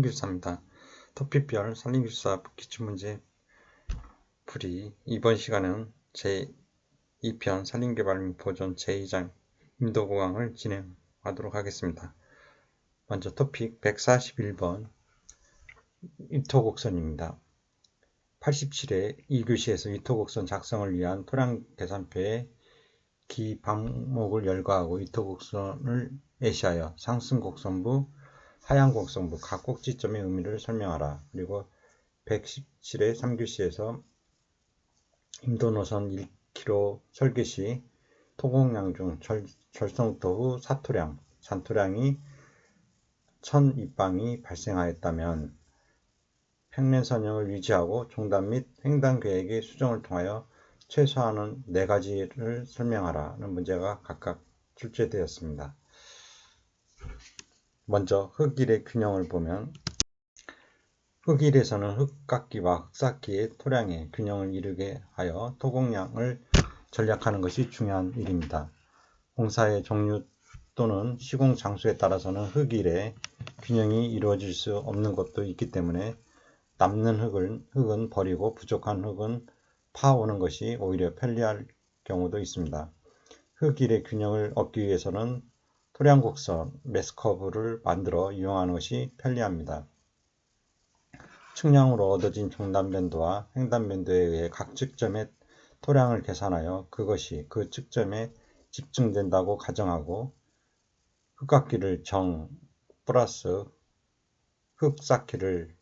산림교사입니다. 토픽별 산림교사 기출문제 풀이. 이번 시간은 제2편 산림개발 및 보존 제2장 임도구강을 진행하도록 하겠습니다. 먼저 토픽 141번 위토곡선입니다. 87회 2교시에서 위토곡선 작성을 위한 토양 계산표에 기 방목을 열거하고 위토곡선을 예시하여 상승곡선부, 하향곡선부 각 꼭지점의 의미를 설명하라. 그리고 117회 3교시에서 임도노선 1km 설계 시 토공량 중 절성토 후 사토량, 잔토량이 1000입방이 발생하였다면 평면선형을 유지하고 종단 및 횡단 계획의 수정을 통하여 최소화하는 4가지를 설명하라는 문제가 각각 출제되었습니다. 먼저 흙일의 균형을 보면 흙일에서는 흙깎기와 흙쌓기의 토량의 균형을 이루게 하여 토공량을 전략하는 것이 중요한 일입니다. 공사의 종류 또는 시공 장소에 따라서는 흙일의 균형이 이루어질 수 없는 것도 있기 때문에 남는 흙은 버리고 부족한 흙은 파오는 것이 오히려 편리할 경우도 있습니다. 흙일의 균형을 얻기 위해서는 토량곡선, 메스커브를 만들어 이용하는 것이 편리합니다. 측량으로 얻어진 종단변도와 횡단변도에 의해 각 측점의 토량을 계산하여 그것이 그 측점에 집중된다고 가정하고 흙깎기를 정 플러스 흙쌓기를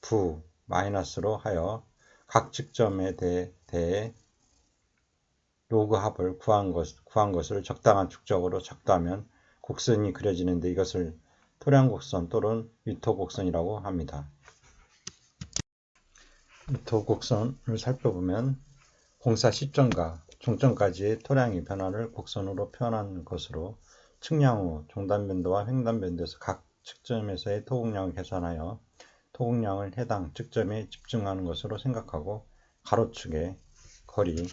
부 마이너스로 하여 각 측점에 대해 로그 합을 구한 것을 적당한 축적으로 작도하면 곡선이 그려지는데 이것을 토량곡선 또는 위토곡선이라고 합니다. 위토곡선을 살펴보면 공사 시점과 종점까지의 토량의 변화를 곡선으로 표현한 것으로 측량 후 종단변도와 횡단변도에서 각 측점에서의 토공량을 계산하여 토공량을 해당 측점에 집중하는 것으로 생각하고 가로축의 거리,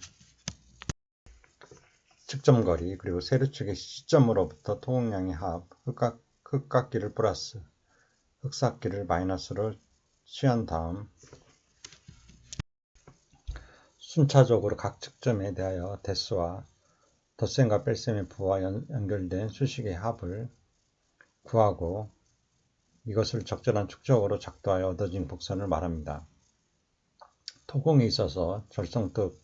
측점거리, 그리고 세로축의 시점으로부터 토공량의 합, 흙깎기를 플러스, 흙쌓기를 마이너스로 취한 다음 순차적으로 각 측점에 대하여 대수와 덧셈과 뺄셈의 부와 연결된 수식의 합을 구하고 이것을 적절한 축적으로 작도하여 얻어진 곡선을 말합니다. 토공에 있어서 절성토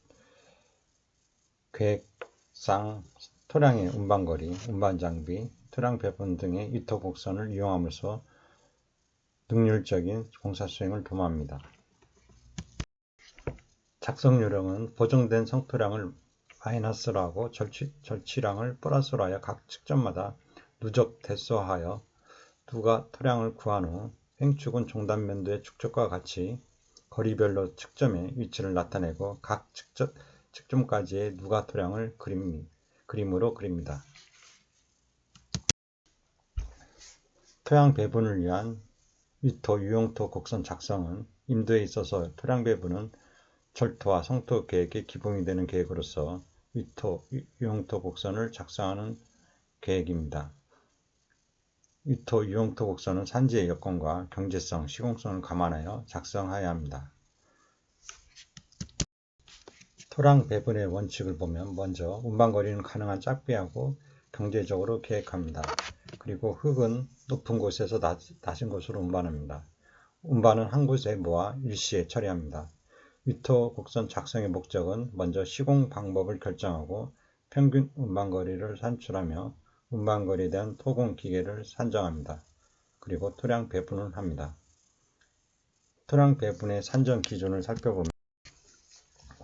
계획상 토량의 운반거리, 운반장비, 토량 배분 등의 위토곡선을 이용함으로써 능률적인 공사 수행을 도모합니다. 작성 요령은 보정된 성토량을 마이너스로 하고 절치량을 플러스로 하여 각 측점마다 누적 대수하여 누가 토량을 구한 후 횡축은 종단변도의 축적과 같이 거리별로 측점의 위치를 나타내고 각 측점까지의 누가 토량을 그림으로 그립니다. 토양 배분을 위한 위토, 유용토 곡선 작성은 임도에 있어서 토량 배분은 절토와 성토 계획의 기본이 되는 계획으로서 위토, 유용토 곡선을 작성하는 계획입니다. 위토, 유용토 곡선은 산지의 여건과 경제성, 시공성을 감안하여 작성해야 합니다. 토량 배분의 원칙을 보면 먼저 운반거리는 가능한 작비하고 경제적으로 계획합니다. 그리고 흙은 높은 곳에서 낮은 곳으로 운반합니다. 운반은 한 곳에 모아 일시에 처리합니다. 위토 곡선 작성의 목적은 먼저 시공 방법을 결정하고 평균 운반거리를 산출하며 운반거리에 대한 토공 기계를 산정합니다. 그리고 토량 배분을 합니다. 토량 배분의 산정 기준을 살펴보면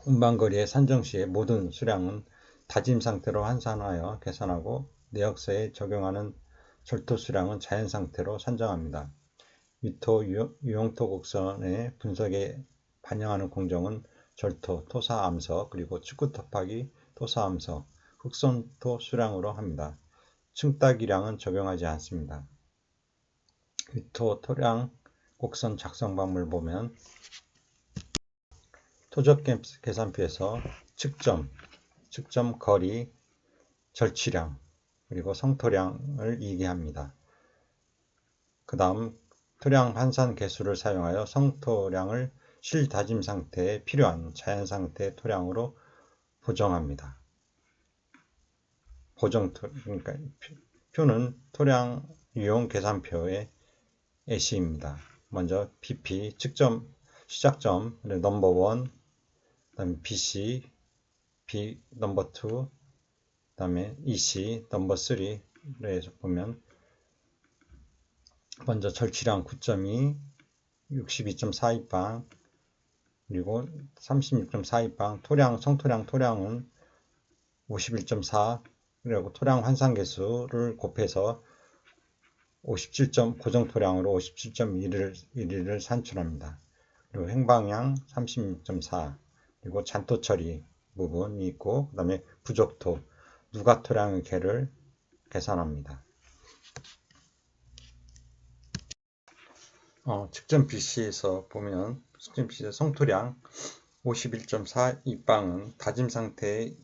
운반거리의 산정 시에 모든 수량은 다짐 상태로 환산하여 계산하고 내역서에 적용하는 절토 수량은 자연 상태로 산정합니다. 위토, 유용토 곡선의 분석에 반영하는 공정은 절토, 토사 암석, 그리고 측구 토파기, 토사 암석, 흑손토 수량으로 합니다. 층따기량은 적용하지 않습니다. 위토 토량 곡선 작성 방법을 보면 토적 계산표에서 측점 거리, 절치량, 그리고 성토량을 이기합니다. 그 다음 토량 환산 계수를 사용하여 성토량을 실다짐 상태에 필요한 자연 상태의 토량으로 보정합니다. 그러니까 표는 토량 유형 계산표의 예시입니다. 먼저 BP 측점 시작점 넘버 1, 그다음에 BC B 넘버 2, 그다음에 EC 넘버 3에서 보면 먼저 절취량 9.2, 62.42방, 그리고 36.42방, 성토량 토량은 51.4, 그리고 토량 환산 계수를 곱해서 57. 고정 토량으로 57.1을 산출합니다. 그리고 행방량 36.4, 그리고 잔토 처리 부분이 있고, 그 다음에 부족토, 누가 토량의 개를 계산합니다. 측정 BC에서 보면 측정 BC의 성토량 51.42방은 다짐 상태의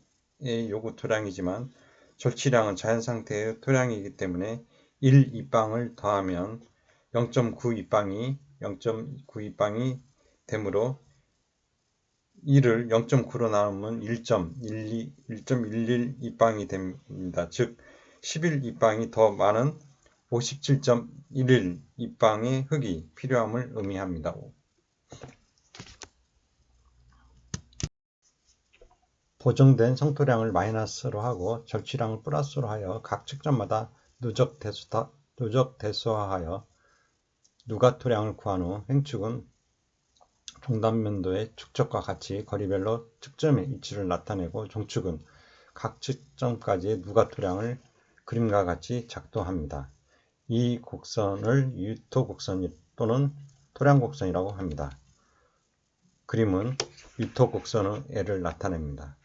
요구 토량이지만 절취량은 자연 상태의 토량이기 때문에 1입방을 더하면 0.92방이 되므로 1을 0.9로 나누면 1.11입방이 됩니다. 즉 11입방이 더 많은 57.11입방의 흙이 필요함을 의미합니다. 보정된 성토량을 마이너스로 하고 절취량을 플러스로 하여 각 측정마다 누적 대수화하여 누가 토량을 구한 후 행축은 종단면도의 축적과 같이 거리별로 측점의 위치를 나타내고 종축은 각 측점까지의 누가 토량을 그림과 같이 작도합니다. 이 곡선을 유토곡선 또는 토량곡선이라고 합니다. 그림은 유토곡선의 애를 나타냅니다.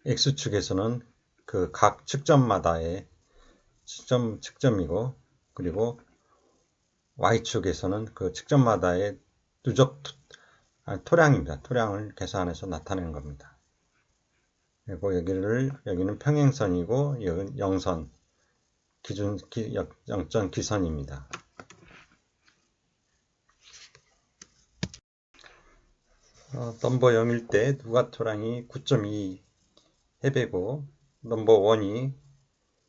X축에서는 그 각 측점마다의 측점이고, 그리고 Y축에서는 그 측점마다의 토량입니다. 토량을 계산해서 나타내는 겁니다. 그리고 여기는 평행선이고, 여기는 영선, 영점 기선입니다. 넘버 0일 때 누가 토량이 9.2 해배고, 넘버 1이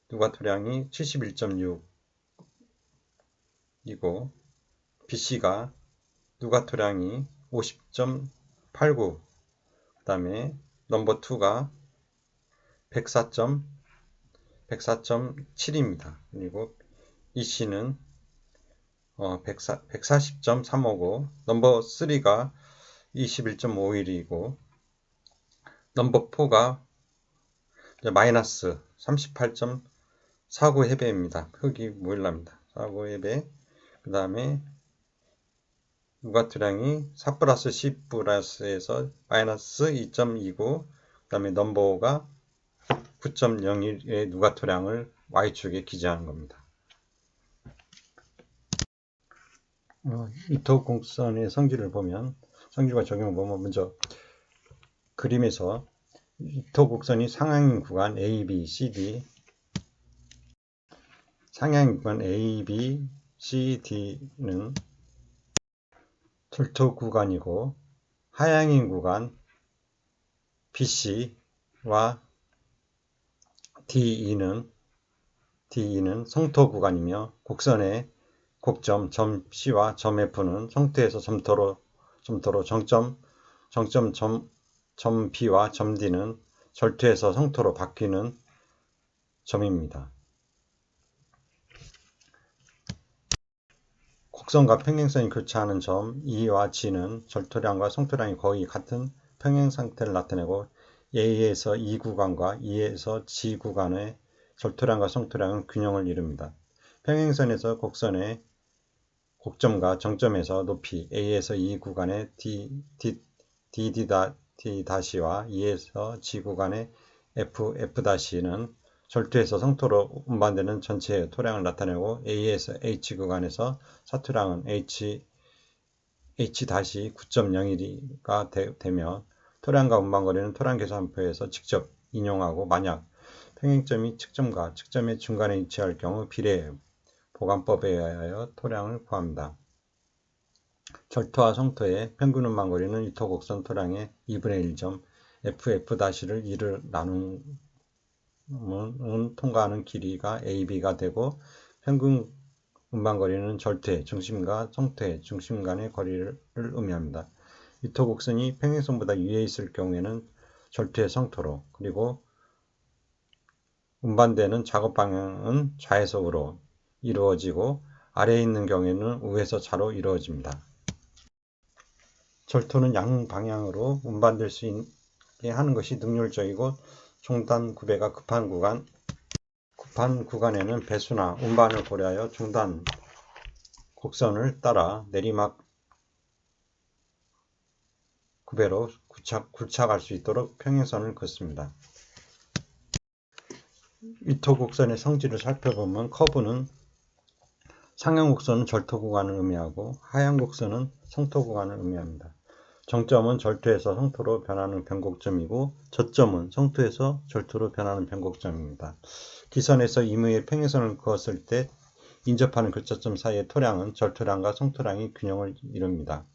누가 토량이 71.6이고, BC가 누가 토량이 50.89, 그 다음에 넘버 2가 104.7입니다. 그리고 EC는 140.359, 넘버 3가 21.51이고, 넘버 4가 마이너스 38.49 해배입니다. 흙이 모일랍니다. 49 해배. 그 다음에 누가 토량이 4 플러스 10 플러스에서 마이너스 2.29, 그 다음에 넘버 5가 9.01의 누가 토량을 Y축에 기재하는 겁니다. 이토곡선의 성질과 적용을 보면 먼저 그림에서 이토곡선이 상향인 구간 A, B, C, D, 상향인 구간 A, B, C, D는 절토 구간이고, 하향인 구간 BC와 DE는 성토 구간이며, 곡선의 곡점 점 C와 점 F는 성토에서 점토로 정점 점 B와 점 D는 절토에서 성토로 바뀌는 점입니다. 곡선과 평행선이 교차하는 점 E와 G는 절토량과 성토량이 거의 같은 평행 상태를 나타내고, A에서 E 구간과 E에서 G 구간의 절토량과 성토량은 균형을 이룹니다. 평행선에서 곡선의 곡점과 정점에서 높이 A에서 E 구간의 D''와 E에서 G 구간의 F'는 절토에서 성토로 운반되는 전체의 토량을 나타내고, A에서 H 구간에서 사토량은 H-9.01가 되며, 토량과 운반거리는 토량 계산표에서 직접 인용하고, 만약 평행점이 측점과 측점의 중간에 위치할 경우 비례해요. 보관법에 의하여 토량을 구합니다. 절토와 성토의 평균 운반거리는 유토곡선 토량의 2분의 1점 FF-를 2를 나누면 통과하는 길이가 AB가 되고 평균 운반거리는 절토의 중심과 성토의 중심 간의 거리를 의미합니다. 유토곡선이 평행선보다 위에 있을 경우에는 절토의 성토로, 그리고 운반되는 작업 방향은 좌에서 우로 이루어지고 아래에 있는 경우에는 우에서 좌로 이루어집니다. 절토는 양방향으로 운반될 수 있게 하는 것이 능률적이고 중단 구배가 급한 구간에는 배수나 운반을 고려하여 중단 곡선을 따라 내리막 구배로 굴착할 수 있도록 평행선을 긋습니다. 유토곡선의 성질을 살펴보면 커브는 상향곡선은 절토 구간을 의미하고 하향곡선은 성토 구간을 의미합니다. 정점은 절토에서 성토로 변하는 변곡점이고 저점은 성토에서 절토로 변하는 변곡점입니다. 기선에서 임의의 평행선을 그었을 때 인접하는 교차점 사이의 토량은 절토량과 성토량이 균형을 이룹니다.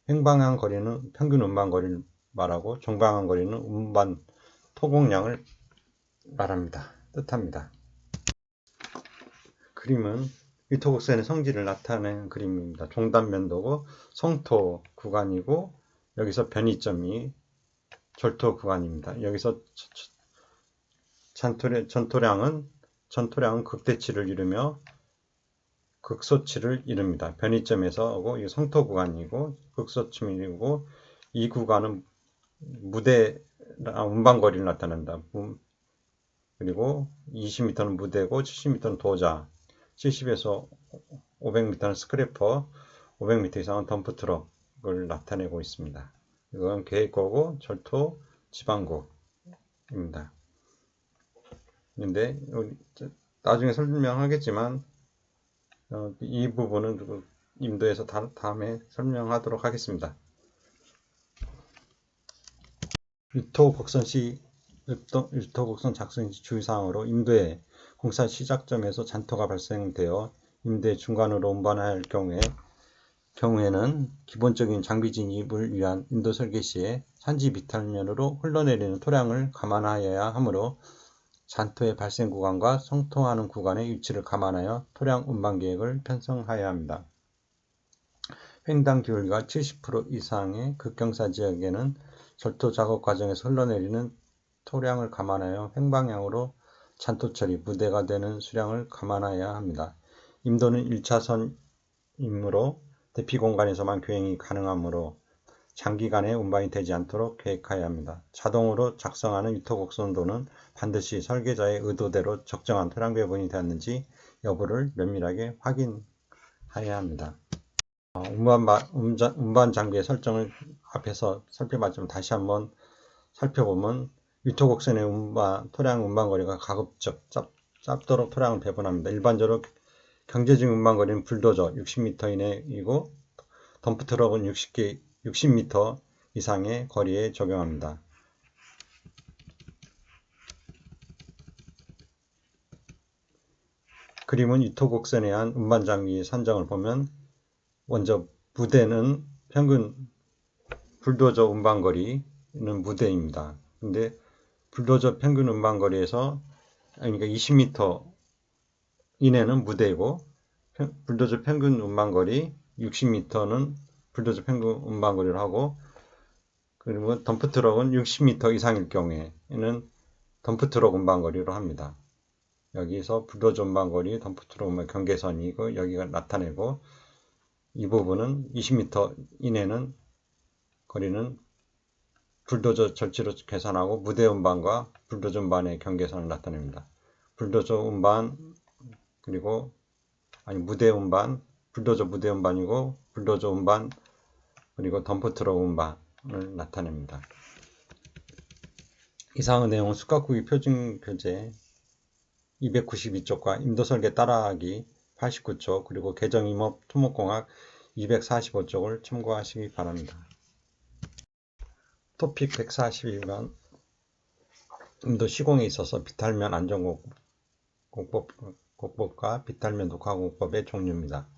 횡방향 거리는 평균 운반거리를 말하고 정방향 거리는 운반 토공량을 뜻합니다. 그림은 유토곡선의 성질을 나타내는 그림입니다. 종단면도고 성토 구간이고 여기서 변이점이 절토 구간입니다. 여기서 전토량은 극대치를 이루며 극소치를 이룹니다. 변이점에서 오고 이 성토 구간이고 극소치를 이루고 이 구간은 운반거리를 나타낸다. 그리고 20m는 무대고 70m는 도자, 70에서 500m는 스크래퍼, 500m 이상은 덤프트럭을 나타내고 있습니다. 이건 계획고고 절토 지방고입니다. 근데 나중에 설명하겠지만 이 부분은 임도에서 다음에 설명하도록 하겠습니다. 유토곡선 작성 시 주의사항으로 임도의 공사 시작점에서 잔토가 발생되어 임도의 중간으로 운반할 경우에는 기본적인 장비 진입을 위한 임도 설계 시에 산지 비탈면으로 흘러내리는 토량을 감안하여야 하므로 잔토의 발생 구간과 성토하는 구간의 위치를 감안하여 토량 운반 계획을 편성하여야 합니다. 횡단 기울기가 70% 이상의 극경사 지역에는 절토 작업 과정에서 흘러내리는 토량을 감안하여 횡방향으로 잔토 처리, 무대가 되는 수량을 감안해야 합니다. 임도는 1차선이므로 대피 공간에서만 교행이 가능하므로 장기간에 운반이 되지 않도록 계획해야 합니다. 자동으로 작성하는 유토곡선도는 반드시 설계자의 의도대로 적정한 토량 배분이 되었는지 여부를 면밀하게 확인해야 합니다. 운반 장비의 설정을 앞에서 살펴봤지만 다시 한번 살펴보면 유토곡선의 토량 운반거리가 가급적 짧도록 토량을 배분합니다. 일반적으로 경제적인 운반거리는 불도저 60m 이내이고 덤프트럭은 60m 이상의 거리에 적용합니다. 그림은 유토곡선에 의한 운반장비 산정을 보면 먼저 무대는 평균 불도저 운반거리는 무대입니다. 근데 불도저 평균 운반거리에서 그러니까 20m 이내는 무대이고 불도저 평균 운반거리 60m는 불도저 평균 운반거리를 하고 그리고 덤프트럭은 60m 이상일 경우에는 덤프트럭 운반거리로 합니다. 여기서 불도저 운반거리, 덤프트럭 운반 경계선이고 여기가 나타내고 이 부분은 20m 이내는 거리는 불도저 절지로 계산하고 무대 운반과 불도저 운반의 경계선을 나타냅니다. 불도저 운반 무대 운반, 불도저 무대 운반이고 불도저 운반 그리고 덤프트럭 운반을 나타냅니다. 이상의 내용은 숙각구기 표준교재 292쪽과 임도설계 따라하기 89쪽 그리고 개정임업 토목공학 245쪽을 참고하시기 바랍니다. 토픽 142번 임도 시공에 있어서 비탈면 안전공법 공법과 비탈면 녹화 공법의 종류입니다.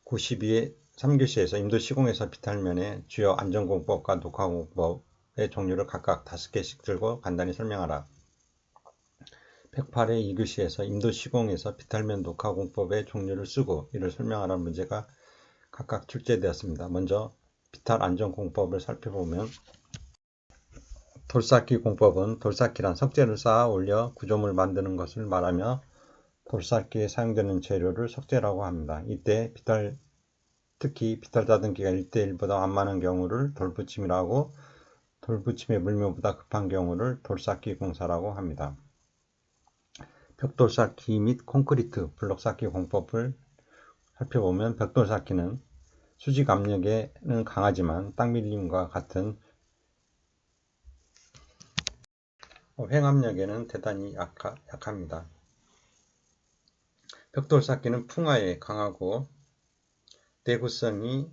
92회 3교시에서 임도 시공에서 비탈면의 주요 안전공법과 녹화 공법의 종류를 각각 5개씩 들고 간단히 설명하라. 108회 2교시에서 임도 시공에서 비탈면 녹화 공법의 종류를 쓰고 이를 설명하라는 문제가 각각 출제되었습니다. 먼저 비탈 안전 공법을 살펴보면 돌쌓기 공법은 돌쌓기란 석재를 쌓아 올려 구조물을 만드는 것을 말하며 돌쌓기에 사용되는 재료를 석재라고 합니다. 이때 특히 비탈 다듬기가 1:1보다 안 많은 경우를 돌붙임이라고, 돌붙임의 물묘보다 급한 경우를 돌쌓기 공사라고 합니다. 벽돌쌓기 및 콘크리트 블록 쌓기 공법을 살펴보면 벽돌쌓기는 수직 압력에는 강하지만 땅밀림과 같은 횡압력에는 대단히 약합니다. 벽돌쌓기는 풍화에 강하고 내구성이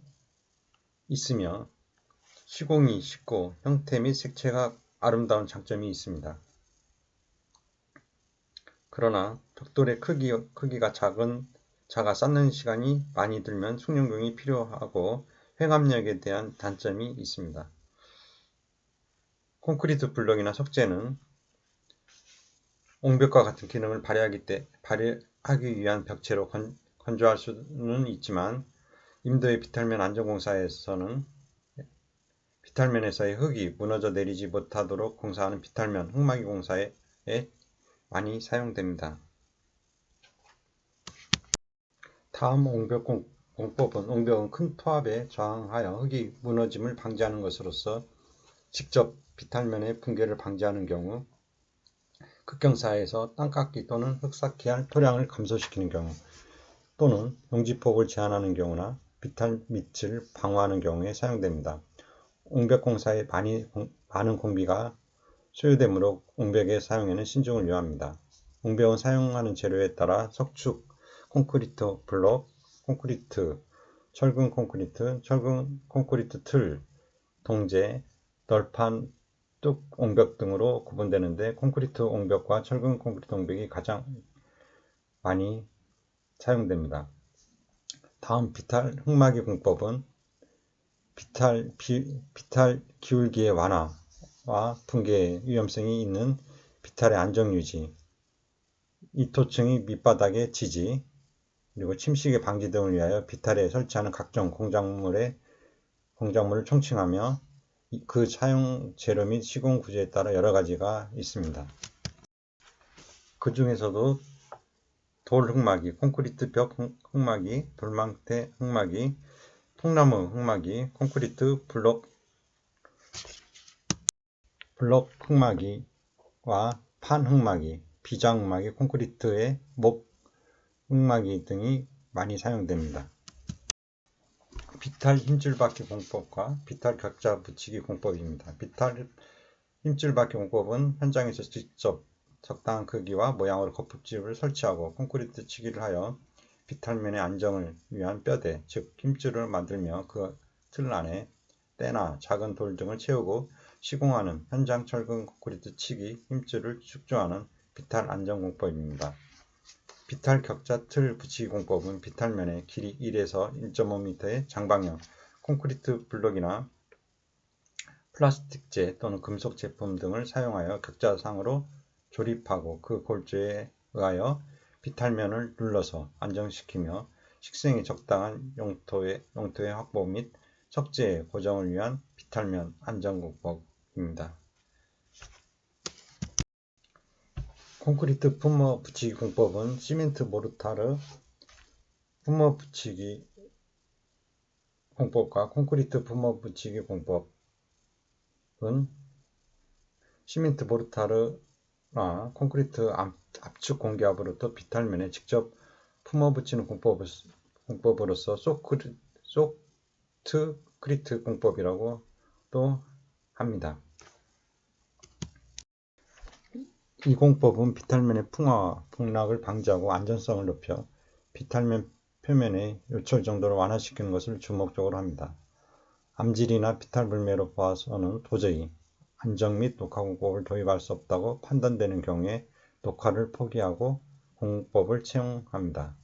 있으며 시공이 쉽고 형태 및 색채가 아름다운 장점이 있습니다. 그러나 벽돌의 크기가 작아 쌓는 시간이 많이 들면 숙련공이 필요하고 횡압력에 대한 단점이 있습니다. 콘크리트 블록이나 석재는 옹벽과 같은 기능을 발휘하기 위한 벽체로 건조할 수는 있지만 임도의 비탈면 안전공사에서는 비탈면에서의 흙이 무너져 내리지 못하도록 공사하는 비탈면 흙막이 공사에 많이 사용됩니다. 다음 옹벽 공법은 옹벽은 큰 토압에 저항하여 흙이 무너짐을 방지하는 것으로서 직접 비탈면의 붕괴를 방지하는 경우, 극경사에서 땅깎기 또는 흙쌓기할 토량을 감소시키는 경우, 또는 용지폭을 제한하는 경우나 비탈 밑을 방어하는 경우에 사용됩니다. 옹벽 공사에 많은 공비가 소요되므로 옹벽의 사용에는 신중을 요합니다. 옹벽은 사용하는 재료에 따라 석축, 콘크리트 블록, 콘크리트, 철근 콘크리트, 철근 콘크리트 틀, 동제, 널판, 뚝 옹벽 등으로 구분되는데 콘크리트 옹벽과 철근 콘크리트 옹벽이 가장 많이 사용됩니다. 다음 비탈 흙막이 공법은 비탈 기울기의 완화와 붕괴 위험성이 있는 비탈의 안정유지, 이토층의 밑바닥의 지지, 그리고 침식의 방지 등을 위하여 비탈에 설치하는 각종 공작물을 총칭하며 그 사용 재료 및 시공 구조에 따라 여러 가지가 있습니다. 그 중에서도 돌 흙막이, 콘크리트 벽 흙막이, 돌망태 흙막이, 통나무 흙막이, 콘크리트 블록 흙막이와 판 흙막이, 비장 흙막이, 콘크리트의 목 흙막이 등이 많이 사용됩니다. 비탈 힘줄받기 공법과 비탈 격자 붙이기 공법입니다. 비탈 힘줄받기 공법은 현장에서 직접 적당한 크기와 모양으로 거품집을 설치하고 콘크리트 치기를 하여 비탈면의 안정을 위한 뼈대, 즉 힘줄을 만들며 그 틀 안에 때나 작은 돌 등을 채우고 시공하는 현장 철근 콘크리트 치기 힘줄을 축조하는 비탈 안전 공법입니다. 비탈 격자 틀 붙이기 공법은 비탈면의 길이 1에서 1.5m의 장방형 콘크리트 블록이나 플라스틱재 또는 금속 제품 등을 사용하여 격자상으로 조립하고 그 골조에 의하여 비탈면을 눌러서 안정시키며 식생이 적당한 용토의 확보 및 석재의 고정을 위한 비탈면 안전공법입니다. 콘크리트 품머 붙이기 공법은 시멘트 모르타르 품머 붙이기 공법과 콘크리트 품머 붙이기 공법은 시멘트 모르타르나 콘크리트 압축 공기압으로부터 비탈면에 직접 품어 붙이는 공법으로서 소프트크리트 공법이라고 또 합니다. 이 공법은 비탈면의 풍화와 폭락을 방지하고 안전성을 높여 비탈면 표면의 요철 정도를 완화시키는 것을 주목적으로 합니다. 암질이나 비탈 물매로 봐서는 도저히 안정 및 녹화 공법을 도입할 수 없다고 판단되는 경우에 녹화를 포기하고 공법을 채용합니다.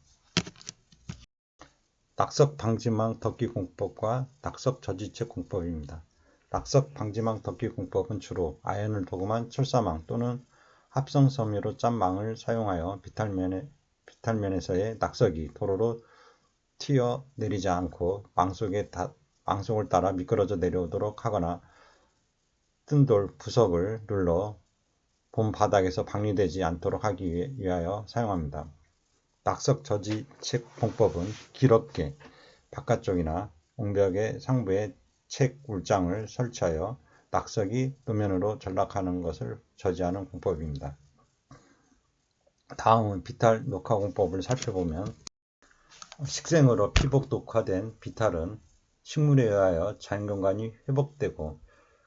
낙석 방지망 덮기 공법과 낙석 저지체 공법입니다. 낙석 방지망 덮기 공법은 주로 아연을 도금한 철사망 또는 합성 섬유로 짠 망을 사용하여 비탈면에서의 낙석이 도로로 튀어 내리지 않고 망속을 따라 미끄러져 내려오도록 하거나 뜬 돌 부석을 눌러 본 바닥에서 방류되지 않도록 하기 위하여 사용합니다. 낙석 저지체 공법은 길었게 바깥쪽이나 옹벽의 상부에 책 울장을 설치하여 낙석이 노면으로 전락하는 것을 저지하는 공법입니다. 다음은 비탈 녹화 공법을 살펴보면 식생으로 피복 녹화된 비탈은 식물에 의하여 자연경관이 회복되고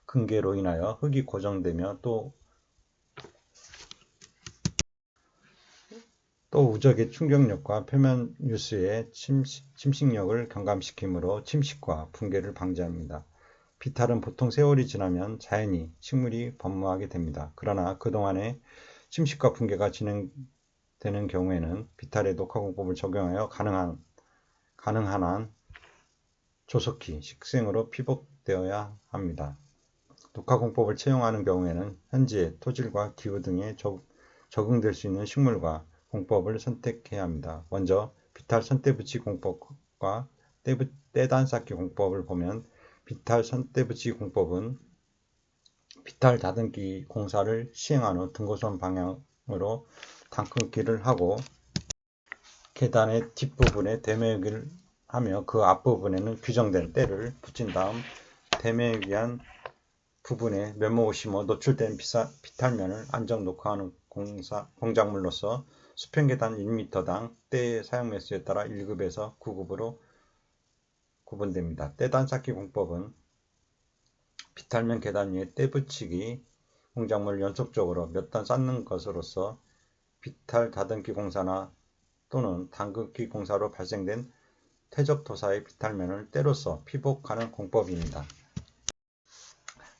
근계로 인하여 흙이 고정되며 또 우적의 충격력과 표면 유수의 침식력을 경감시키므로 침식과 붕괴를 방지합니다. 비탈은 보통 세월이 지나면 자연히 식물이 번무하게 됩니다. 그러나 그동안에 침식과 붕괴가 진행되는 경우에는 비탈의 녹화공법을 적용하여 가능한 한 조속히 식생으로 피복되어야 합니다. 녹화공법을 채용하는 경우에는 현지의 토질과 기후 등에 적응될 수 있는 식물과 공법을 선택해야 합니다. 먼저 비탈 선대붙이 공법과 떼단 쌓기 공법을 보면 비탈 선대붙이 공법은 비탈 다듬기 공사를 시행한 후 등고선 방향으로 당근기를 하고 계단의 뒷부분에 대매기를 하며 그 앞부분에는 규정된 때를 붙인 다음 대매기한 부분에 면목을 심어 노출된 비탈면을 안정 녹화하는 공작물로서 수평계단 1m당 때의 사용 매수에 따라 1급에서 9급으로 구분됩니다. 떼단 쌓기 공법은 비탈면 계단 위에 때 붙이기 공작물을 연속적으로 몇 단 쌓는 것으로서 비탈 다듬기 공사나 또는 당근기 공사로 발생된 퇴적토사의 비탈면을 때로서 피복하는 공법입니다.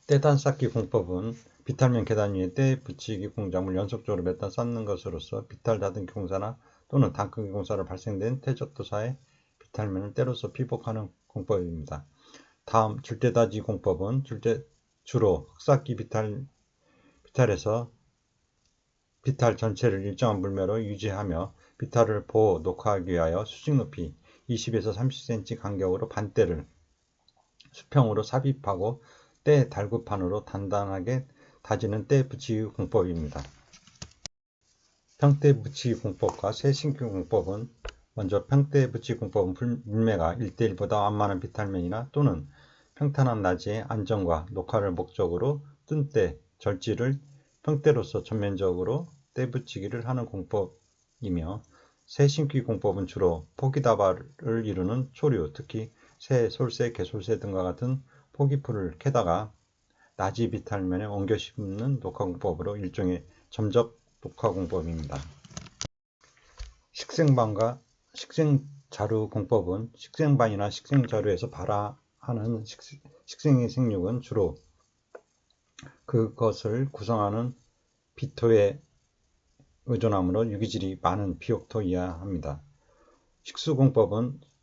떼단 쌓기 공법은 비탈면 계단 위에 때 붙이기 공작물 연속적으로 몇 단 쌓는 것으로서 비탈 다듬기 공사나 또는 당근기 공사로 발생된 퇴적토사의 비탈면을 때로서 피복하는 공법입니다. 다음 줄대다지 공법은 주로 흙쌓기 비탈에서 비탈 전체를 일정한 물매로 유지하며 비탈을 보호 녹화하기 위하여 수직 높이 20에서 30cm 간격으로 반대를 수평으로 삽입하고 때 달구판으로 단단하게 다지는 때 붙이기 공법입니다. 평때 붙이기 공법과 새신기 공법은 먼저 평때 붙이기 공법은 물매가 1:1보다 완만한 비탈면이나 또는 평탄한 나지의 안정과 녹화를 목적으로 뜬 때 절지를 평때로서 전면적으로 때 붙이기를 하는 공법이며 새신기 공법은 주로 포기다발을 이루는 초류, 특히 새, 솔새, 개솔새 등과 같은 포기풀을 캐다가 나지 비탈면에 옮겨 심는 녹화 공법으로 일종의 점적 녹화 공법입니다. 식생반과 식생자루 공법은 식생반이나 식생자루에서 발화하는 식생의 생육은 주로 그것을 구성하는 비토에 의존하므로 유기질이 많은 비옥토이어야 합니다.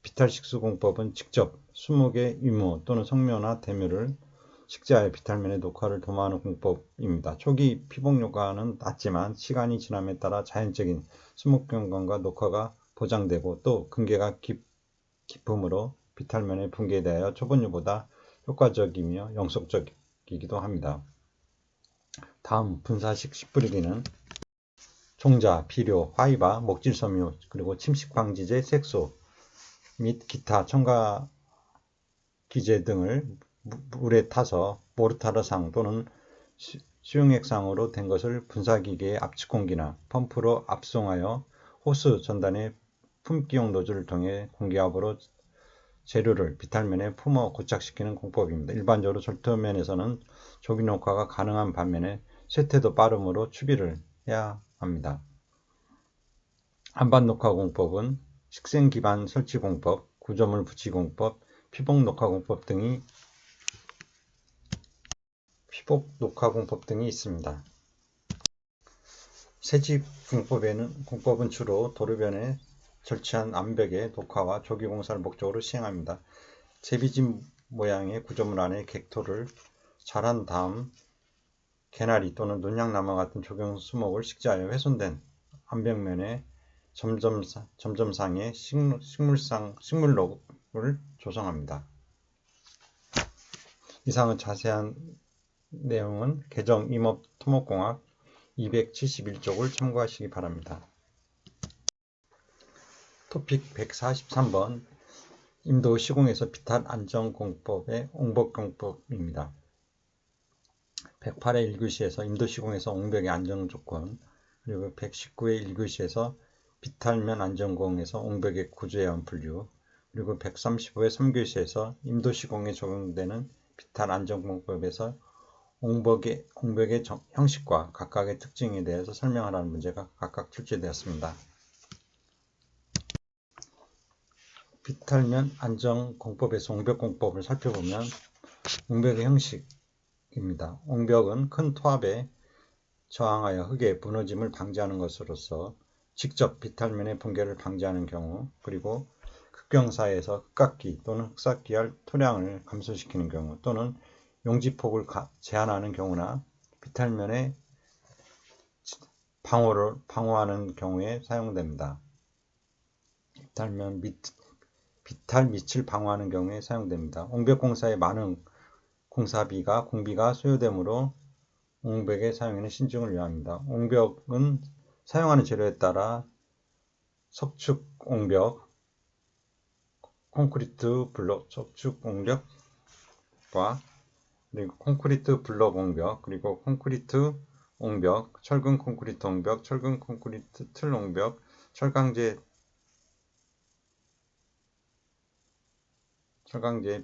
비탈식수공법은 직접 수목의 유무 또는 성묘나 대묘를 식재하여 비탈면의 녹화를 도모하는 공법입니다. 초기 피복효과는 낮지만 시간이 지남에 따라 자연적인 수목경관과 녹화가 보장되고 또 근계가 깊음으로 비탈면의 붕괴에 대하여 초본유보다 효과적이며 영속적이기도 합니다. 다음 분사식 씨뿌리기는 종자, 비료, 화이바, 목질섬유, 그리고 침식방지제, 색소 및 기타 첨가기제 등을 물에 타서 모르타르상 또는 수용액상으로 된 것을 분사기계의 압축공기나 펌프로 압송하여 호스 전단의 품기용 노즐을 통해 공기압으로 재료를 비탈면에 품어 고착시키는 공법입니다. 일반적으로 절토면에서는 조기 녹화가 가능한 반면에 쇠퇴도 빠름으로 추비를 해야 합니다. 한반 녹화 공법은 식생 기반 설치 공법, 구조물 붙이기 공법, 피복 녹화 공법 등이 있습니다. 새집 공법은 주로 도로변에 설치한 암벽의 녹화와 조기 공사를 목적으로 시행합니다. 제비집 모양의 구조물 안에 객토를 잘한 다음 개나리 또는 논양나무 같은 조경 수목을 식재하여 훼손된 암벽면에 점점상의 식물록을 조성합니다. 이상의 자세한 내용은 개정 임업토목공학 271쪽을 참고하시기 바랍니다. 토픽 143번 임도 시공에서 비탈 안전공법의 옹벽공법입니다. 108회 1교시에서 임도 시공에서 옹벽의 안전조건, 그리고 119회 1교시에서 비탈면 안전공에서 옹벽의 구조해원 분류, 그리고 135회 3교시에서 임도 시공에 적용되는 비탈 안전공법에서 옹벽의 형식과 각각의 특징에 대해서 설명하라는 문제가 각각 출제되었습니다. 비탈면 안전공법에서 옹벽공법을 살펴보면 옹벽의 형식입니다. 옹벽은 큰 토합에 저항하여 흙의 무너짐을 방지하는 것으로서 직접 비탈면의 붕괴를 방지하는 경우, 그리고 극경사에서 흙깎기 또는 흙삭기할 토량을 감소시키는 경우, 또는 용지폭을 제한하는 경우나 비탈면의 방어하는 경우에 사용됩니다. 비탈 밑을 방어하는 경우에 사용됩니다. 옹벽공사에 많은 공비가 소요되므로 옹벽의 사용에는 신중을 요합니다. 옹벽은 사용하는 재료에 따라 석축 옹벽, 콘크리트 블록 석축 옹벽과 그리고 콘크리트 블록 옹벽, 그리고 콘크리트 옹벽, 철근 콘크리트 옹벽, 철근 콘크리트 틀 옹벽, 철강제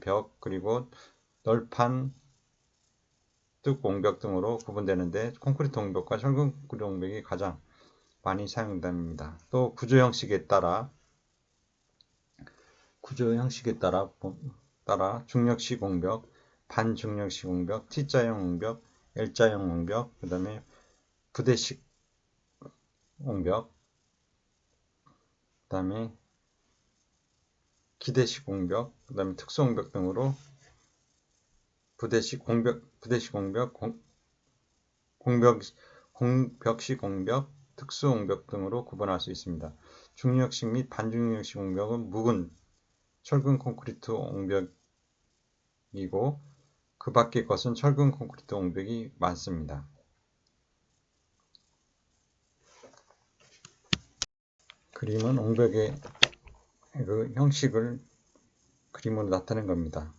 벽, 그리고 널판 뚝 옹벽 등으로 구분되는데 콘크리트 옹벽과 철근 콘크리트 옹벽이 가장 많이 사용됩니다. 또 구조 형식에 따라 중력식 옹벽, 반중력식 옹벽, T자형 옹벽, L자형 옹벽, 그 다음에 부대식 옹벽, 그 다음에 기대식 옹벽, 그 다음에 특수 옹벽 등으로 부대식 옹벽, 공벽식 옹벽, 특수 옹벽 등으로 구분할 수 있습니다. 중력식 및 반중력식 옹벽은 묵은 철근 콘크리트 옹벽이고 그 밖의 것은 철근 콘크리트 옹벽이 많습니다. 그림은 옹벽의 그 형식을 그림으로 나타낸 겁니다.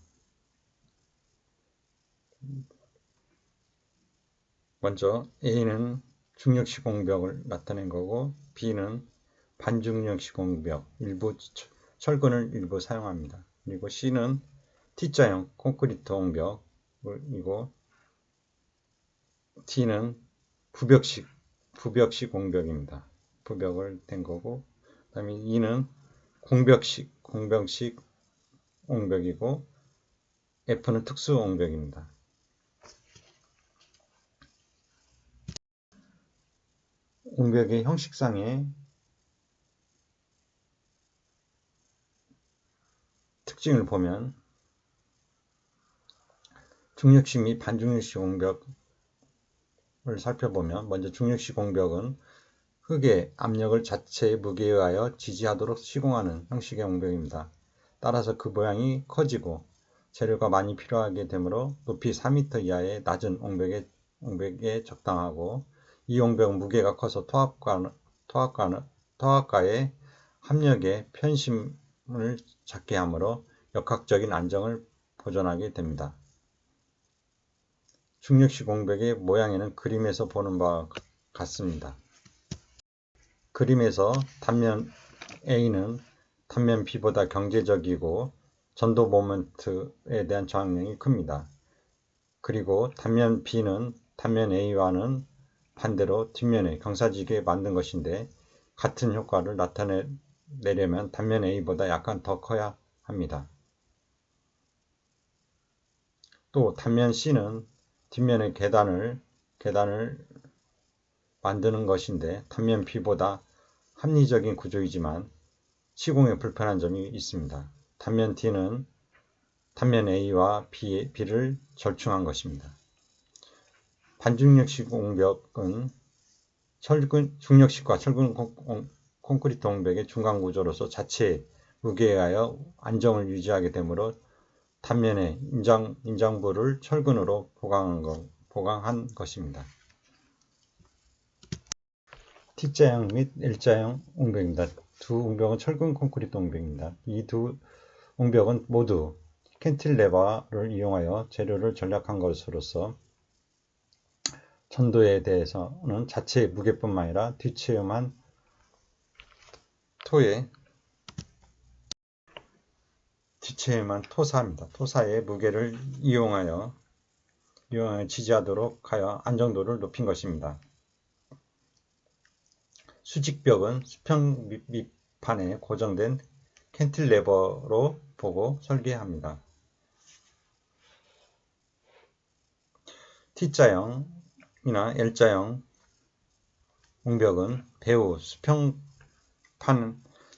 먼저 A는 중력식 옹벽을 나타낸 거고 B는 반중력식 옹벽, 철근을 일부 사용합니다. 그리고 C는 T자형 콘크리트 옹벽이고 D는 부벽식 옹벽입니다. 부벽을 댄 거고, 그 다음에 E는 공벽식 옹벽이고 F는 특수 옹벽입니다. 옹벽의 형식상의 특징을 보면 중력식 및 반중력식 옹벽을 살펴보면 먼저 중력식 옹벽은 흙의 압력을 자체의 무게에 의하여 지지하도록 시공하는 형식의 옹벽입니다. 따라서 그 모양이 커지고 재료가 많이 필요하게 되므로 높이 4m 이하의 낮은 옹벽에 적당하고, 이 옹벽은 무게가 커서 토합과의 합력의 편심을 작게 하므로 역학적인 안정을 보존하게 됩니다. 중력식 옹벽의 모양에는 그림에서 보는 바와 같습니다. 그림에서 단면 A는 단면 B보다 경제적이고 전도 모멘트에 대한 저항력이 큽니다. 그리고 단면 B는 단면 A와는 반대로 뒷면에 경사지게 만든 것인데 같은 효과를 나타내려면 단면 A보다 약간 더 커야 합니다. 또 단면 C는 뒷면의 계단을 만드는 것인데 단면 B보다 합리적인 구조이지만 시공에 불편한 점이 있습니다. 단면 D는 단면 A와 B를 절충한 것입니다. 반중력식 옹벽은 중력식과 철근 콘크리트 옹벽의 중간 구조로서 자체의 무게에 의하여 안정을 유지하게 되므로 단면에 인장부를 철근으로 보강한 것입니다. T자형 및 L자형 옹벽입니다. 두 옹벽은 철근 콘크리트 옹벽입니다. 이 두 옹벽은 모두 캔틸레버를 이용하여 재료를 전략한 것으로서 전도에 대해서는 자체의 무게뿐만 아니라 뒤체험한 토사입니다. 토사의 무게를 이용하여 지지하도록 하여 안정도를 높인 것입니다. 수직벽은 수평 밑판에 고정된 캔틸레버로 보고 설계합니다. T자형이나 L자형 옹벽은 배후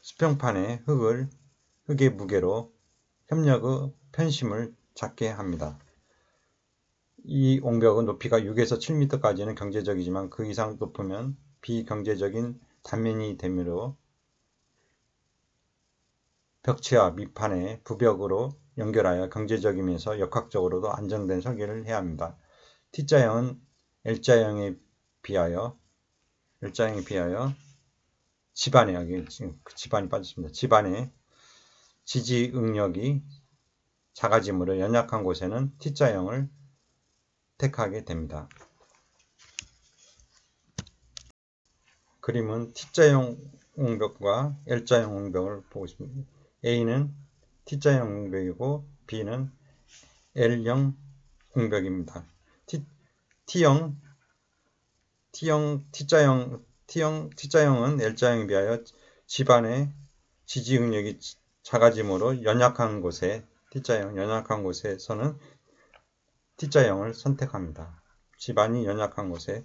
수평판의 흙의 무게로 협력의 편심을 작게 합니다. 이 옹벽은 높이가 6에서 7m까지는 경제적이지만 그 이상 높으면 비경제적인 단면이 되므로 벽체와 밑판의 부벽으로 연결하여 경제적이면서 역학적으로도 안정된 설계를 해야 합니다. T자형은 L자형에 비하여 지반의 지지 응력이 작아지므로 연약한 곳에는 T자형을 택하게 됩니다. 그림은 T자형 옹벽과 L자형 옹벽을 보고 있습니다. A는 T자형 옹벽이고 B는 L형 옹벽입니다. T자형은 L자형에 비하여 지반의 지지 응력이 작아지므로 연약한 곳에서는 T자형을 선택합니다. 지반이 연약한 곳에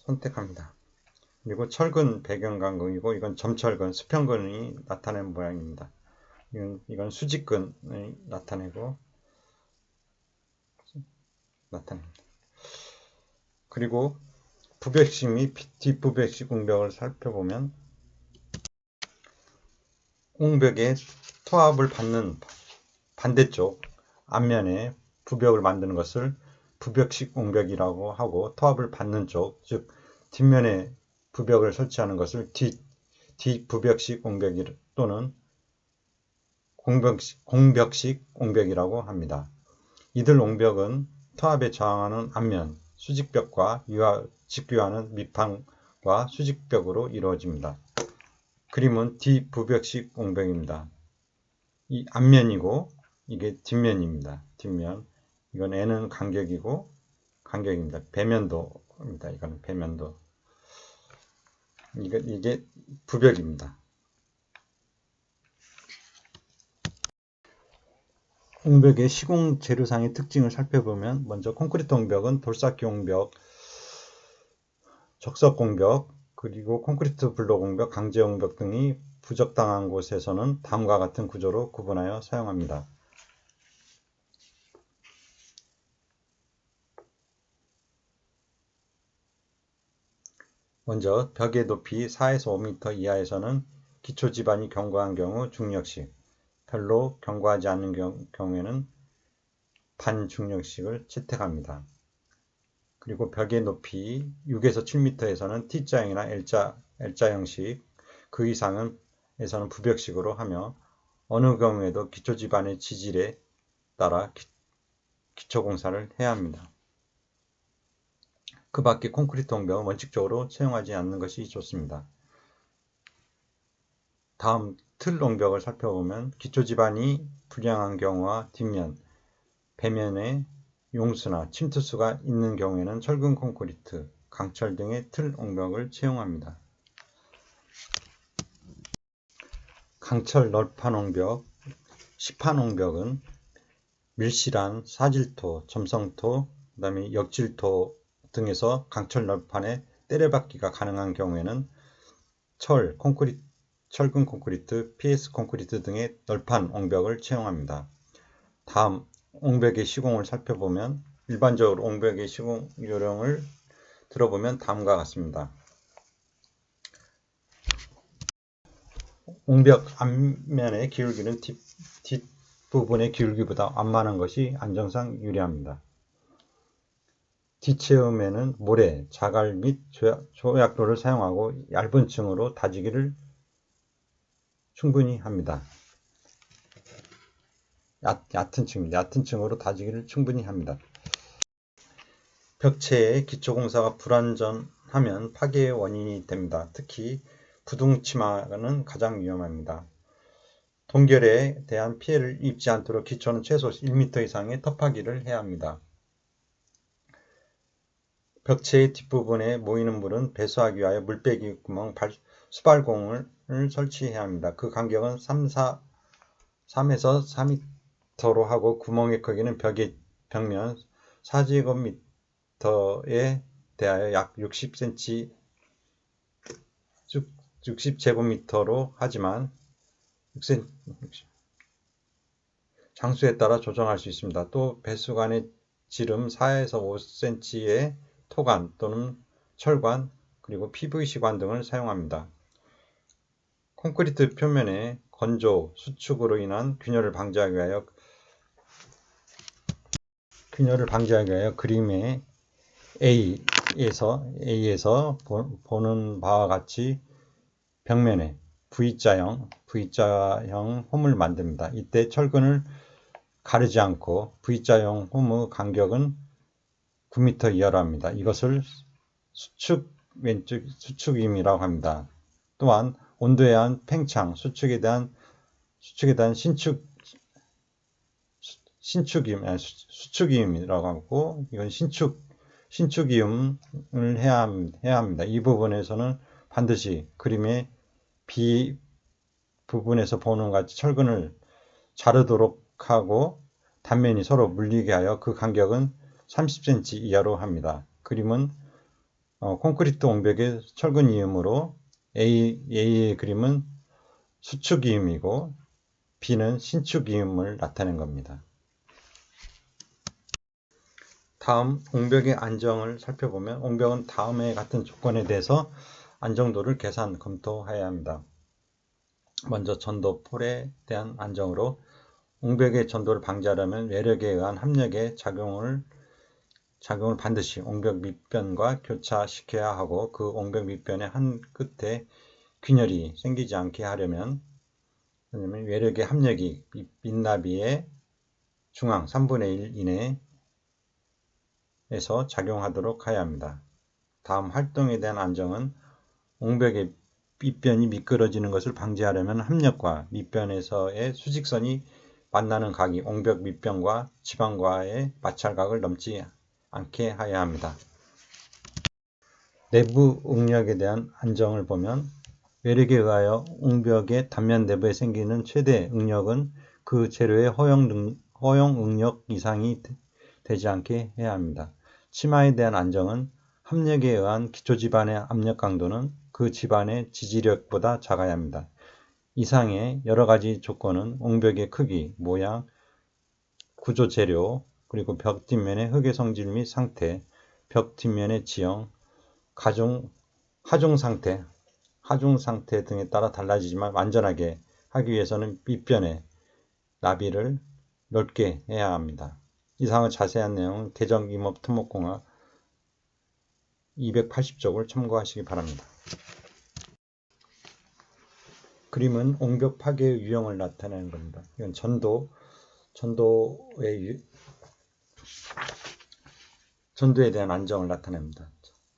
선택합니다. 그리고 철근 배경강근이고 이건 점철근, 수평근이 나타낸 모양입니다. 이건 수직근을 나타냅니다. 그리고 부벽식 및 뒷부벽식 옹벽을 살펴보면 옹벽의 토합을 받는 반대쪽 앞면에 부벽을 만드는 것을 부벽식 옹벽이라고 하고 토합을 받는 쪽, 즉 뒷면에 부벽을 설치하는 것을 뒷부벽식 옹벽 또는 공벽식 옹벽이라고 합니다. 이들 옹벽은 토합에 저항하는 앞면, 수직벽과 직교하는 밑판과 수직벽으로 이루어집니다. 그림은 뒷부벽식 옹벽입니다. 이 앞면이고 이게 뒷면입니다. 뒷면. 이건 N은 간격입니다. 배면도입니다. 이건 배면도. 이게 부벽입니다. 옹벽의 시공 재료상의 특징을 살펴보면 먼저 콘크리트 옹벽은 돌쌓기 옹벽, 적석 옹벽, 그리고 콘크리트 블록 옹벽, 강제 옹벽 등이 부적당한 곳에서는 다음과 같은 구조로 구분하여 사용합니다. 먼저 벽의 높이 4에서 5m 이하에서는 기초 지반이 견고한 경우 중력식, 별로 견고하지 않는 경우에는 반중력식을 채택합니다. 그리고 벽의 높이 6에서 7m에서는 T자형이나 L자형식, 그 이상에서는 부벽식으로 하며 어느 경우에도 기초 지반의 지질에 따라 기초 공사를 해야 합니다. 그 밖에 콘크리트 옹벽은 원칙적으로 채용하지 않는 것이 좋습니다. 다음 틀 옹벽을 살펴보면 기초 지반이 불량한 경우와 뒷면, 배면에 용수나 침투수가 있는 경우에는 철근 콘크리트, 강철 등의 틀 옹벽을 채용합니다. 강철 널판 옹벽, 시판 옹벽은 밀실한 사질토, 점성토, 그 다음에 역질토 등에서 강철 널판에 때려박기가 가능한 경우에는 철근 콘크리트, PS 콘크리트 등의 널판 옹벽을 채용합니다. 다음 옹벽의 시공을 살펴보면 일반적으로 옹벽의 시공 요령을 들어보면 다음과 같습니다. 옹벽 앞면의 기울기는 뒷부분의 기울기보다 완만한 것이 안정상 유리합니다. 뒷체음에는 모래, 자갈 및 조약돌을 사용하고 얇은 층으로 다지기를 충분히 합니다. 얕은 층으로 다지기를 충분히 합니다. 벽체의 기초공사가 불완전하면 파괴의 원인이 됩니다. 특히 부둥치마는 가장 위험합니다. 동결에 대한 피해를 입지 않도록 기초는 최소 1m 이상의 텃파기를 해야 합니다. 벽체의 뒷부분에 모이는 물은 배수하기 위하여 물빼기 구멍, 수발공을 설치해야 합니다. 그 간격은 3에서 4m로 하고 구멍의 크기는 벽면 4제곱미터에 대하여 약 60제곱미터로 하지만 장수에 따라 조정할 수 있습니다. 또 배수관의 지름 4에서 5cm의 토관 또는 철관 그리고 PVC관 등을 사용합니다. 콘크리트 표면에 건조, 수축으로 인한 균열을 방지하기 위하여 그림의 A에서 보는 바와 같이 벽면에 V자형 홈을 만듭니다. 이때 철근을 가르지 않고 V자형 홈의 간격은 9m 이하로 합니다. 이것을 수축임이라고 합니다. 또한 온도에 의한 팽창, 수축에 대한 수축임이라고 하고 이건 신축임을 해야 합니다. 이 부분에서는 반드시 그림의 B 부분에서 보는 같이 철근을 자르도록 하고 단면이 서로 물리게 하여 그 간격은 30cm 이하로 합니다. 그림은 콘크리트 옹벽의 철근 이음으로 A의 그림은 수축 이음이고 B는 신축 이음을 나타낸 겁니다. 다음 옹벽의 안정을 살펴보면 옹벽은 다음에 같은 조건에 대해서 안정도를 검토해야 합니다. 먼저 전도 폴에 대한 안정으로 옹벽의 전도를 방지하려면 외력에 의한 합력의 작용을 반드시 옹벽 밑변과 교차시켜야 하고 그 옹벽 밑변의 한 끝에 균열이 생기지 않게 하려면 외력의 합력이 밑나비의 중앙 3분의 1 이내에서 작용하도록 해야 합니다. 다음 활동에 대한 안정은 옹벽의 밑변이 미끄러지는 것을 방지하려면 합력과 밑변에서의 수직선이 만나는 각이 옹벽 밑변과 지방과의 마찰각을 넘지 않게 해야 합니다. 내부 응력에 대한 안정을 보면 외력에 의하여 옹벽의 단면 내부에 생기는 최대 응력은 그 재료의 허용 응력 이상이 되지 않게 해야 합니다. 치마에 대한 안정은 합력에 의한 기초지반의 압력 강도는 그 지반의 지지력보다 작아야 합니다. 이상의 여러 가지 조건은 옹벽의 크기, 모양, 구조 재료, 그리고 벽 뒷면의 흙의 성질 및 상태, 벽 뒷면의 지형, 하중 상태 등에 따라 달라지지만 완전하게 하기 위해서는 밑변의 나비를 넓게 해야 합니다. 이상의 자세한 내용은 개정 임업 토목공학 280쪽을 참고하시기 바랍니다. 그림은 옹벽 파괴의 유형을 나타내는 겁니다. 이건 전도에 대한 안정을 나타냅니다.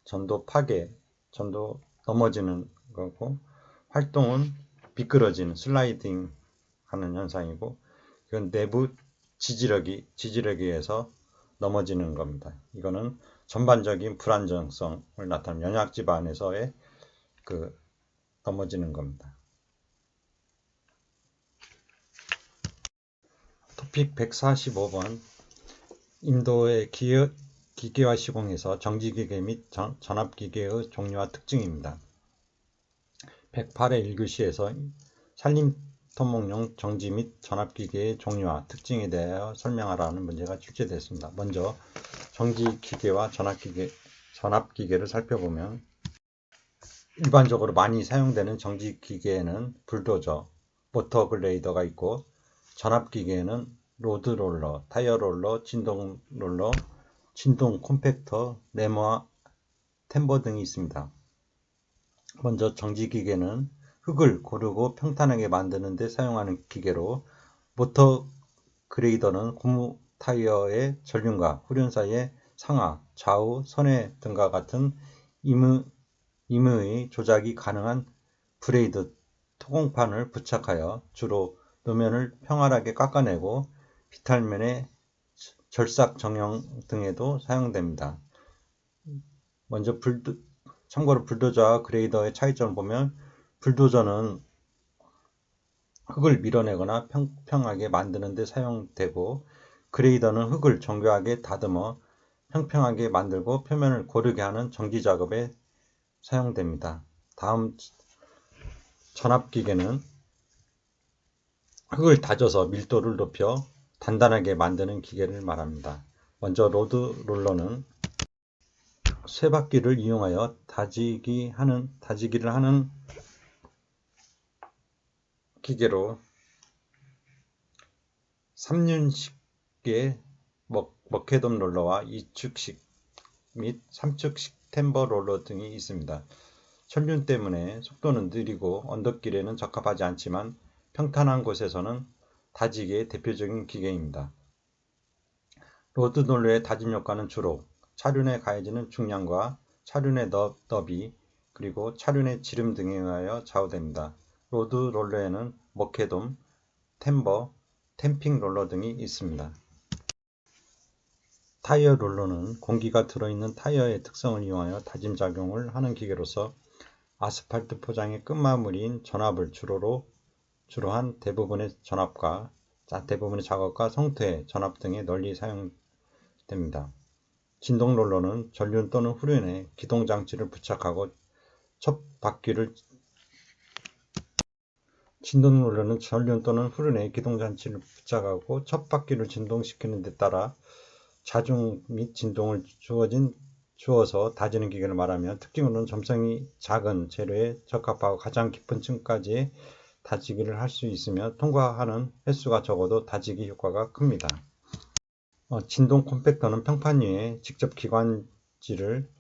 전도 파괴, 전도 넘어지는 거고, 활동은 미끄러지는 슬라이딩 하는 현상이고, 이건 내부 지지력에 의해서 넘어지는 겁니다. 이거는 전반적인 불안정성을 나타내는 연약지반에서의 넘어지는 겁니다. 토픽 145번 인도의 기계화 시공에서 정지기계 및 전압기계의 종류와 특징입니다. 108회 1교시에서 산림토목용 정지 및 전압기계의 종류와 특징에 대하여 설명하라는 문제가 출제됐습니다. 먼저 정지기계와 전압기계를 살펴보면 일반적으로 많이 사용되는 정지기계에는 불도저, 모터글레이더가 있고 전압기계에는 로드롤러, 타이어롤러, 진동롤러, 진동 콤팩터, 레머와 템버 등이 있습니다. 먼저 정지기계는 흙을 고르고 평탄하게 만드는 데 사용하는 기계로, 모터 그레이더는 고무 타이어의 전륜과 후륜 사이의 상하, 좌우, 선회 등과 같은 임의의 조작이 가능한 브레이드 토공판을 부착하여 주로 노면을 평활하게 깎아내고 비탈면의 절삭 정형 등에도 사용됩니다. 먼저 참고로 불도저와 그레이더의 차이점을 보면, 불도저는 흙을 밀어내거나 평평하게 만드는 데 사용되고, 그레이더는 흙을 정교하게 다듬어 평평하게 만들고 표면을 고르게 하는 정지 작업에 사용됩니다. 다음 전압기계는 흙을 다져서 밀도를 높여 단단하게 만드는 기계를 말합니다. 먼저 로드롤러는 쇠바퀴를 이용하여 다지기를 하는 기계로 3륜식의 머케돔 롤러와 2축식 및 3축식 템버 롤러 등이 있습니다. 천륜 때문에 속도는 느리고 언덕길에는 적합하지 않지만 평탄한 곳에서는 다지기의 대표적인 기계입니다. 로드롤러의 다짐 효과는 주로 차륜에 가해지는 중량과 차륜의 너비, 그리고 차륜의 지름 등에 의하여 좌우됩니다. 로드롤러에는 머케돔, 템버, 템핑 롤러 등이 있습니다. 타이어 롤러는 공기가 들어있는 타이어의 특성을 이용하여 다짐 작용을 하는 기계로서 아스팔트 포장의 끝마무리인 전압을 주로 한 대부분의 작업과 성토의 전압 등에 널리 사용됩니다. 진동 롤러는 전륜 또는 후륜에 기동장치를 부착하고 첫 바퀴를 진동시키는 데 따라 자중 및 진동을 주어서 다지는 기계를 말하며, 특징으로는 점성이 작은 재료에 적합하고 가장 깊은 층까지 다지기를 할 수 있으며 통과하는 횟수가 적어도 다지기 효과가 큽니다. 진동 콤팩터는 평판 위에 직접 기관지를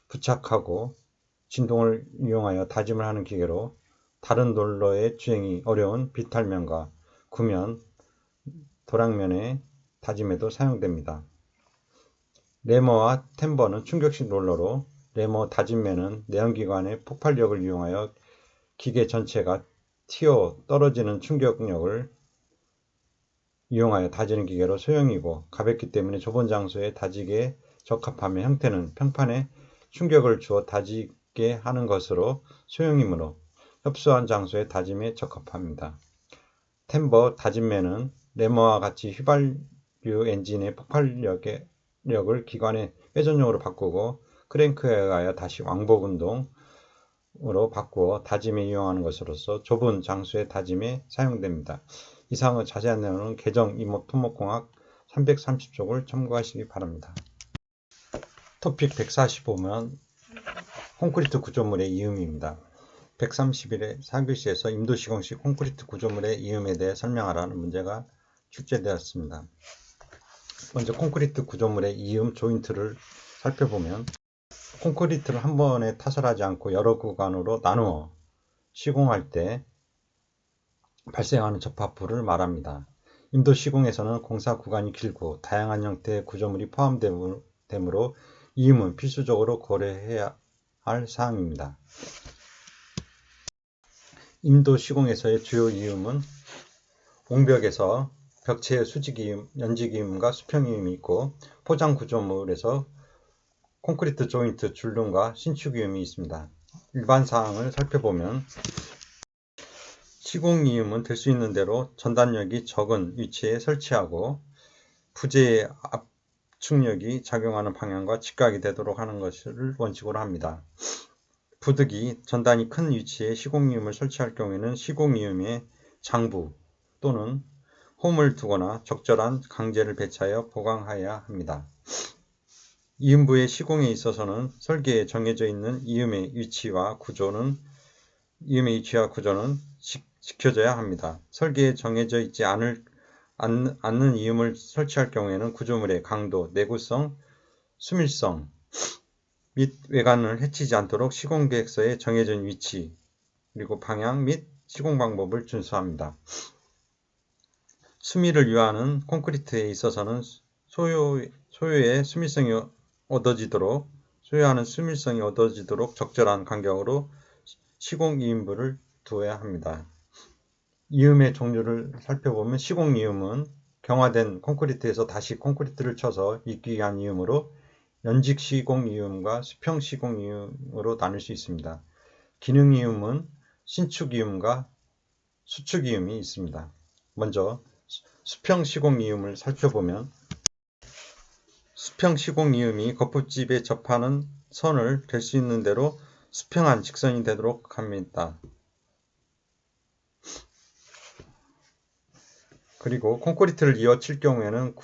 부착하고 진동을 이용하여 다짐을 하는 기계로, 다른 롤러의 주행이 어려운 비탈면과 구면, 도랑면의 다짐에도 사용됩니다. 레머와 템버는 충격식 롤러로, 레머 다짐면은 내연기관의 폭발력을 이용하여 기계 전체가 튀어 떨어지는 충격력을 이용하여 다지는 기계로 소형이고 가볍기 때문에 좁은 장소에 다지기에 적합하며, 형태는 평판에 충격을 주어 다지게 하는 것으로 소형이므로 협소한 장소의 다짐에 적합합니다. 템버 다짐면은 레머와 같이 휘발유 엔진의 폭발력을 기관의 회전력으로 바꾸고 크랭크에 의하여 다시 왕복 운동으로 바꾸어 다짐에 이용하는 것으로서 좁은 장소의 다짐에 사용됩니다. 이상의 자세한 내용은 개정 토목공학 330쪽을 참고하시기 바랍니다. 토픽 145면 콘크리트 구조물의 이음입니다. 131회 4교시에서 임도시공식 콘크리트 구조물의 이음에 대해 설명하라는 문제가 출제되었습니다. 먼저 콘크리트 구조물의 이음 조인트를 살펴보면, 콘크리트를 한 번에 타설하지 않고 여러 구간으로 나누어 시공할 때 발생하는 접합부를 말합니다. 임도 시공에서는 공사 구간이 길고 다양한 형태의 구조물이 포함되므로 이음은 필수적으로 고려해야 할 사항입니다. 임도 시공에서의 주요 이음은 옹벽에서 벽체의 수직이음, 연직이음과 수평이음이 있고, 포장 구조물에서 콘크리트 조인트, 줄눈과 신축이음이 있습니다. 일반 사항을 살펴보면, 시공이음은 될 수 있는 대로 전단력이 적은 위치에 설치하고 부재의 축력이 작용하는 방향과 직각이 되도록 하는 것을 원칙으로 합니다. 부득이 전단이 큰 위치에 시공이음을 설치할 경우에는 시공이음의 장부 또는 홈을 두거나 적절한 강제를 배치하여 보강해야 합니다. 이음부의 시공에 있어서는 설계에 정해져 있는 이음의 위치와 구조는 지켜져야 합니다. 설계에 정해져 있지 않는 이음을 설치할 경우에는 구조물의 강도, 내구성, 수밀성 및 외관을 해치지 않도록 시공계획서에 정해진 위치, 그리고 방향 및 시공 방법을 준수합니다. 수밀을 유하는 콘크리트에 있어서는 소요하는 수밀성이 얻어지도록 적절한 간격으로 시공 이음부를 두어야 합니다. 이음의 종류를 살펴보면 시공 이음은 경화된 콘크리트에서 다시 콘크리트를 쳐서 잇기 위한 이음으로 연직 시공 이음과 수평 시공 이음으로 나눌 수 있습니다. 기능 이음은 신축 이음과 수축 이음이 있습니다. 먼저 수평 시공 이음을 살펴보면 수평 시공 이음이 겉붙집에 접하는 선을 될 수 있는 대로 수평한 직선이 되도록 합니다. 그리고 콘크리트를 이어 칠 경우에는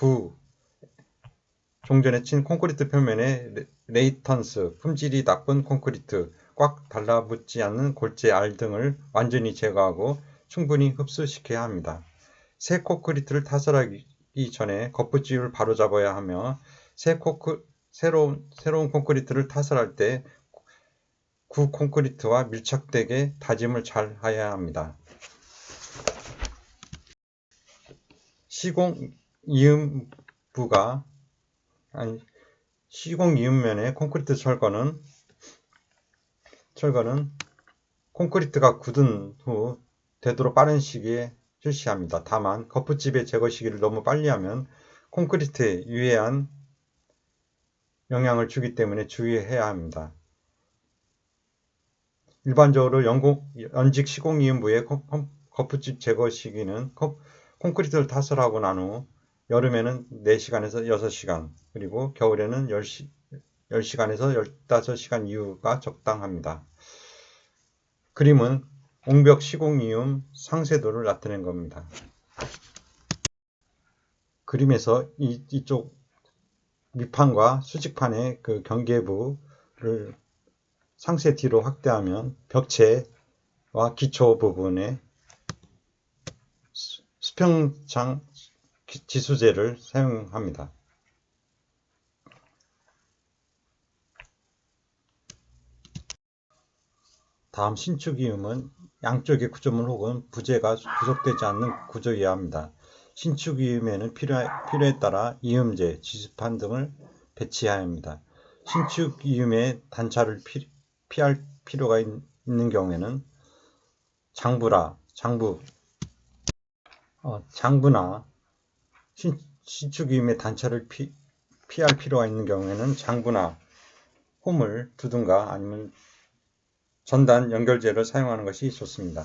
종전에 친 콘크리트 표면에 레이턴스, 품질이 나쁜 콘크리트, 꽉 달라붙지 않는 골재, 알 등을 완전히 제거하고 충분히 흡수시켜야 합니다. 새 콘크리트를 타설하기 전에 겉붙집을 바로잡아야 하며 새로운 콘크리트를 타설할 때 구 콘크리트와 밀착되게 다짐을 잘 해야 합니다. 시공 이음면의 콘크리트 철거는 콘크리트가 굳은 후 되도록 빠른 시기에 실시합니다. 다만 겉붙집의 제거 시기를 너무 빨리 하면 콘크리트에 유해한 영향을 주기 때문에 주의해야 합니다. 일반적으로 연직 시공 이음부의 겉붙집 제거 시기는 콘크리트를 타설하고 난 후 여름에는 4시간에서 6시간, 그리고 겨울에는 10시간에서 15시간 이후가 적당합니다. 그림은 옹벽 시공 이음 상쇄도를 나타낸 겁니다. 그림에서 이쪽 밑판과 수직판의 그 경계부를 상세 뒤로 확대하면 벽체와 기초 부분에 수평장 지수제를 사용합니다. 다음 신축 이음은 양쪽의 구조물 혹은 부재가 부속되지 않는 구조여야 합니다. 신축 이음에는 필요에 따라 이음제, 지수판 등을 배치해야 합니다. 신축 이음의 단차를 피할 필요가 있는 경우에는 장부나 신축 이음의 단차를 피할 필요가 있는 경우에는 장부나 홈을 두든가 아니면 전단 연결제를 사용하는 것이 좋습니다.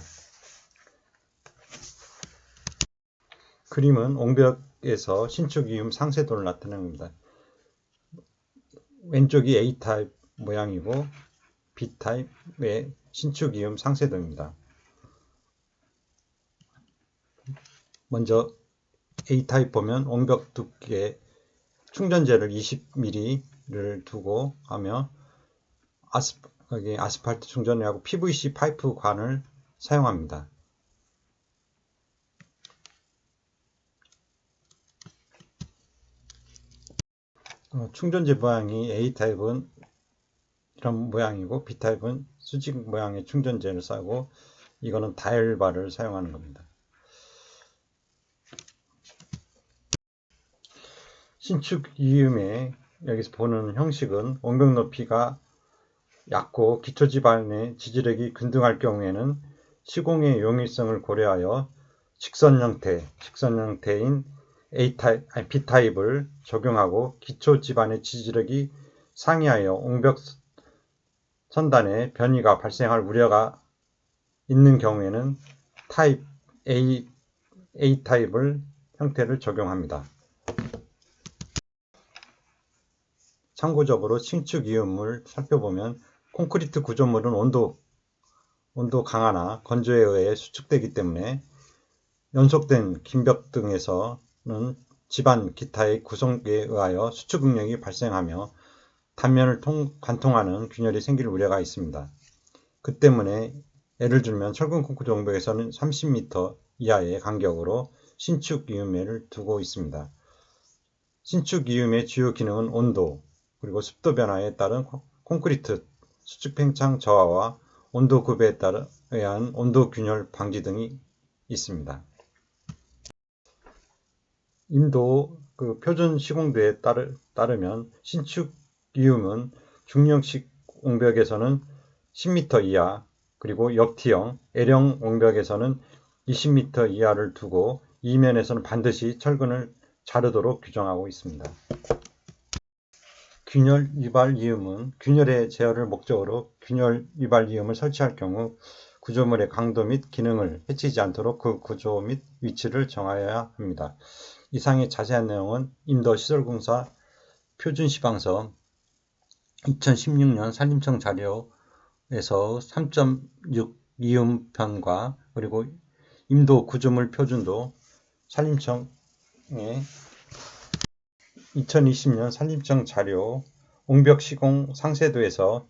그림은 옹벽에서 신축 이음 상쇄도를 나타냅니다. 왼쪽이 A타입 모양이고 B타입의 신축 이음 상쇄도입니다. 먼저 A타입 보면 옹벽 두께 충전재를 20mm를 두고 하며 아스팔트 충전을 하고 PVC 파이프 관을 사용합니다. 충전재 모양이 A타입은 이런 모양이고 B타입은 수직 모양의 충전재를 싸고 이거는 다이얼바를 사용하는 겁니다. 신축 이음에 여기서 보는 형식은 옹벽 높이가 얕고 기초지반의 지지력이 균등할 경우에는 시공의 용이성을 고려하여 직선 형태인 B타입을 적용하고 기초지반의 지지력이 상이하여 옹벽 선단에 변이가 발생할 우려가 있는 경우에는 타입 A타입을 형태를 적용합니다. 참고적으로 신축 이음을 살펴보면 콘크리트 구조물은 온도 강화나 건조에 의해 수축되기 때문에 연속된 긴벽 등에서는 집안 기타의 구성에 의하여 수축 응력이 발생하며 단면을 관통하는 균열이 생길 우려가 있습니다. 그 때문에 예를 들면 철근 콘크리트 용벽에서는 30m 이하의 간격으로 신축 이음매를 두고 있습니다. 신축 이음의 주요 기능은 온도 그리고 습도 변화에 따른 콘크리트 수축 팽창 저하와 온도 급여에 의한 온도 균열 방지 등이 있습니다. 인도 표준 시공도에 따르면 신축 이음은 중형식 옹벽에서는 10m 이하, 그리고 역티형, L형 옹벽에서는 20m 이하를 두고 이면에서는 반드시 철근을 자르도록 규정하고 있습니다. 균열 유발 이음은 균열의 제어를 목적으로 균열 유발 이음을 설치할 경우 구조물의 강도 및 기능을 해치지 않도록 그 구조 및 위치를 정하여야 합니다. 이상의 자세한 내용은 인도 시설공사 표준시방서 2016년 산림청 자료에서 3.6 이음편과 그리고 인도 구조물 표준도 산림청의 2020년 산림청 자료 옹벽 시공 상세도에서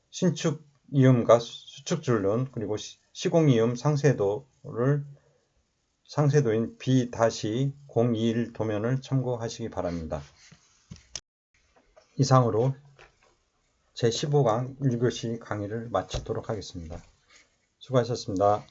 신축 이음과 수축 줄눈 그리고 시공 이음 상세도인 B-021 도면을 참고하시기 바랍니다. 이상으로 제15강 1교시 강의를 마치도록 하겠습니다. 수고하셨습니다.